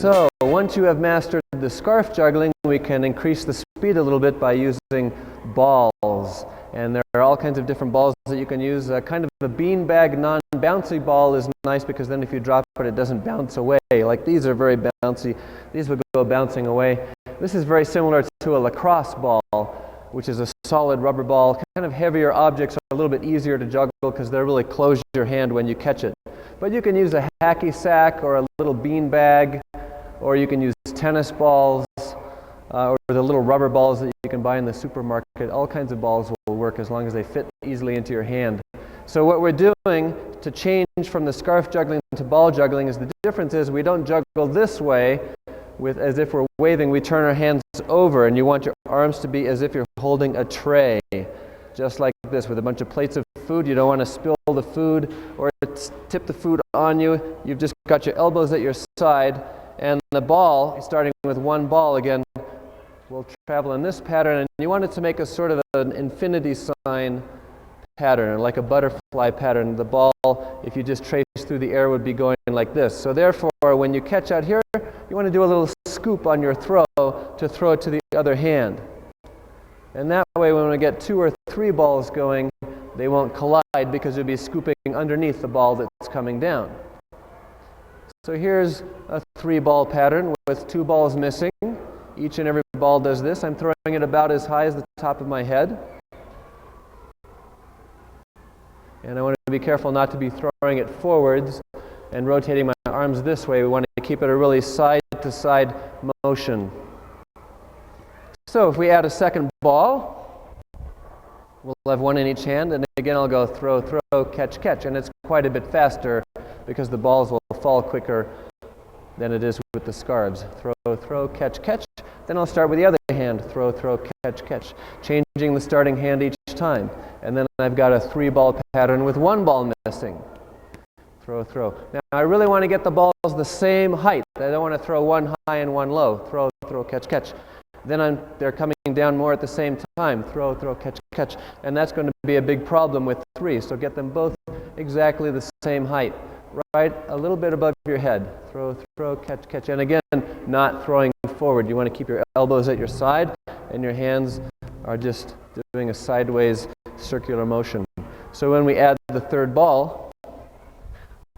So once you have mastered the scarf juggling, we can increase the speed a little bit by using balls. And there are all kinds of different balls that you can use. Kind of a beanbag non-bouncy ball is nice because then if you drop it, it doesn't bounce away. Like these are very bouncy. These would go bouncing away. This is very similar to a lacrosse ball, which is a solid rubber ball. Kind of heavier objects are a little bit easier to juggle because they really close your hand when you catch it. But you can use a hacky sack or a little beanbag, or you can use tennis balls, or the little rubber balls that you can buy in the supermarket. All kinds of balls will work as long as they fit easily into your hand. So what we're doing to change from the scarf juggling to ball juggling is the difference is we don't juggle this way as if we're waving. We turn our hands over, and you want your arms to be as if you're holding a tray, just like this with a bunch of plates of food. You don't want to spill the food or tip the food on you. You've just got your elbows at your side, and the ball, starting with one ball again, will travel in this pattern, and you want it to make a sort of an infinity sign pattern, like a butterfly pattern. The ball, if you just trace through the air, would be going like this. So therefore, when you catch out here, you want to do a little scoop on your throw to throw it to the other hand. And that way, when we get 2 or 3 balls going, they won't collide because you'll be scooping underneath the ball that's coming down. So here's a 3-ball pattern with 2 balls missing. Each and every ball does this. I'm throwing it about as high as the top of my head. And I want to be careful not to be throwing it forwards and rotating my arms this way. We want to keep it a really side-to-side motion. So if we add a second ball, we'll have one in each hand, and again I'll go throw, throw, catch, catch. And it's quite a bit faster because the balls will fall quicker than it is with the scarves. Throw, throw, catch, catch. Then I'll start with the other hand. Throw, throw, catch, catch. Changing the starting hand each time. And then I've got a 3-ball pattern with 1 ball missing. Throw, throw. Now I really want to get the balls the same height. I don't want to throw one high and one low. Throw, throw, catch, catch. Then they're coming down more at the same time. Throw, throw, catch, catch. And that's going to be a big problem with 3. So get them both exactly the same height. Right a little bit above your head. Throw, throw, catch, catch. And again, not throwing forward. You want to keep your elbows at your side, and your hands are just doing a sideways circular motion. So when we add the 3rd ball,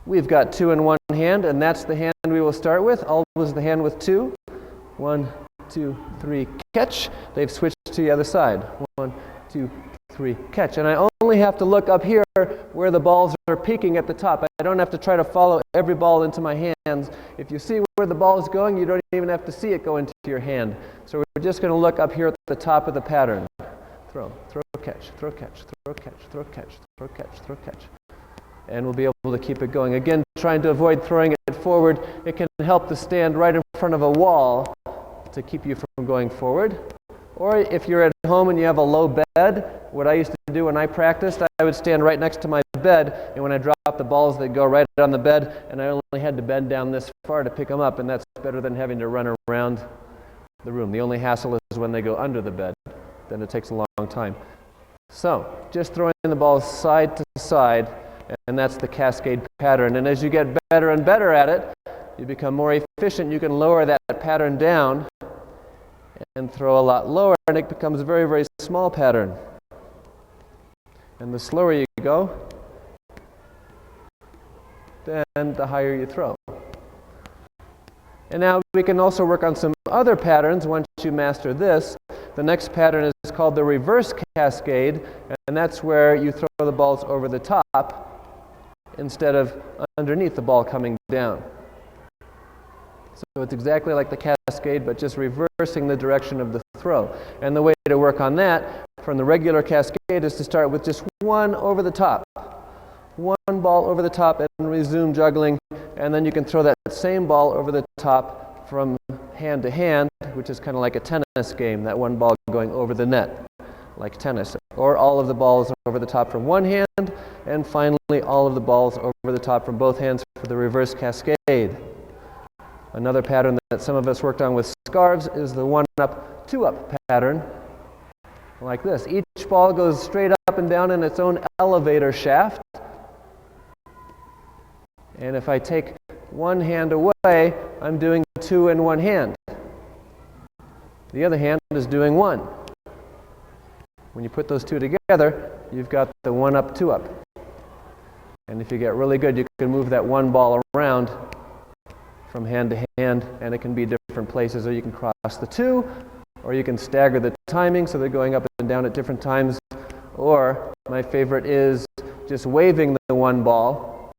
we've got 2 in one hand, and that's the hand we will start with. Always the hand with 2. 1, 2, 3, catch. They've switched to the other side. 1, 2, 3, catch. And I only have to look up here where the balls are peaking at the top. I don't have to try to follow every ball into my hands. If you see where the ball is going, you don't even have to see it go into your hand. So we're just going to look up here at the top of the pattern. Throw, throw, catch, throw, catch, throw, catch, throw, catch, throw, catch, throw, catch. And we'll be able to keep it going. Again, trying to avoid throwing it forward. It can help to stand right in front of a wall to keep you from going forward. Or if you're at home and you have a low bed, what I used to do when I practiced, I would stand right next to my bed, and when I drop the balls, they'd go right on the bed, and I only had to bend down this far to pick them up, and that's better than having to run around the room. The only hassle is when they go under the bed. Then it takes a long time. So, just throwing the balls side to side, and that's the cascade pattern. And as you get better and better at it, you become more efficient. You can lower that pattern down and throw a lot lower, and it becomes a very, very small pattern. And the slower you go, then the higher you throw. And now we can also work on some other patterns once you master this. The next pattern is called the reverse cascade, and that's where you throw the balls over the top instead of underneath the ball coming down. So it's exactly like the cascade, but just reversing the direction of the throw. And the way to work on that from the regular cascade is to start with just 1 over the top. 1 ball over the top and resume juggling, and then you can throw that same ball over the top from hand to hand, which is kind of like a tennis game, that 1 ball going over the net, like tennis. Or all of the balls over the top from one hand, and finally all of the balls over the top from both hands for the reverse cascade. Another pattern that some of us worked on with scarves is the 1-up, 2-up pattern, like this. Each ball goes straight up and down in its own elevator shaft. And if I take one hand away, I'm doing 2 in one hand. The other hand is doing 1. When you put those two together, you've got the 1 up, 2 up. And if you get really good, you can move that one ball around from hand to hand, and it can be different places, or you can cross the 2, or you can stagger the timing so they're going up and down at different times, or my favorite is just waving the one ball,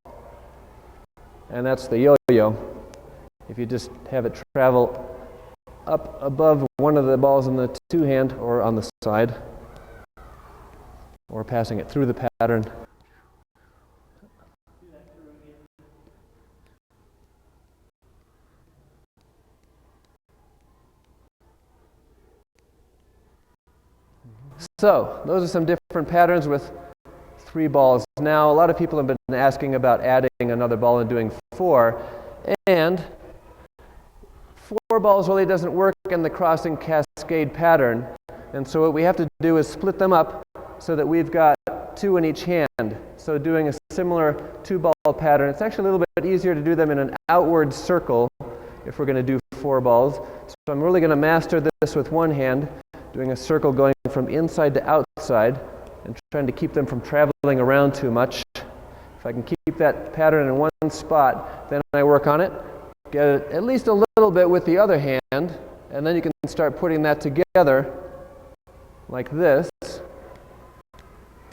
and that's the yo-yo. If you just have it travel up above one of the balls in the 2 hand or on the side, or passing it through the pattern. So, those are some different patterns with 3 balls. Now, a lot of people have been asking about adding another ball and doing 4, and 4 balls really doesn't work in the crossing cascade pattern, and so what we have to do is split them up so that we've got 2 in each hand. So doing a similar 2-ball pattern, it's actually a little bit easier to do them in an outward circle if we're going to do 4 balls. So I'm really going to master this with one hand, doing a circle going from inside to outside and trying to keep them from traveling around too much. If I can keep that pattern in one spot, then I work on it, get it at least a little bit with the other hand, and then you can start putting that together like this,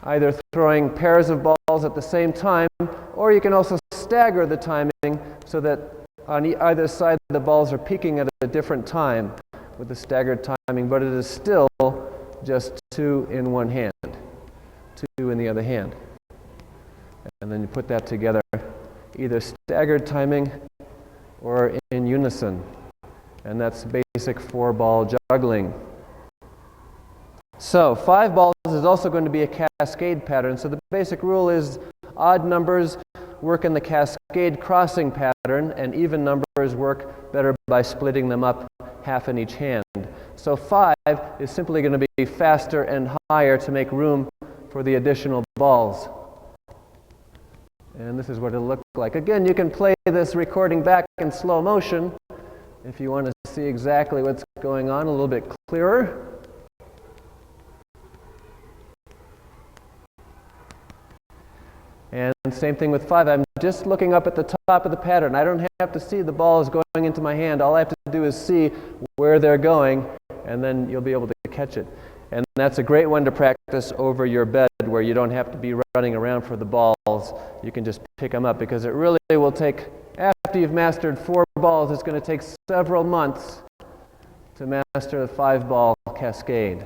either throwing pairs of balls at the same time, or you can also stagger the timing so that on either side the balls are peaking at a different time with the staggered timing, but it is still just 2 in one hand, 2 in the other hand. And then you put that together, either staggered timing or in unison. And that's basic 4-ball juggling. So 5 balls is also going to be a cascade pattern. So the basic rule is odd numbers work in the cascade crossing pattern, and even numbers work better by splitting them up half in each hand. So 5 is simply going to be faster and higher to make room for the additional balls. And this is what it'll look like. Again, you can play this recording back in slow motion if you want to see exactly what's going on a little bit clearer. And same thing with 5. I'm just looking up at the top of the pattern. I don't have to see the balls going into my hand. All I have to do is see where they're going, and then you'll be able to catch it. And that's a great one to practice over your bed where you don't have to be running around for the balls. You can just pick them up, because it really will take, after you've mastered 4 balls, it's going to take several months to master the 5-ball cascade.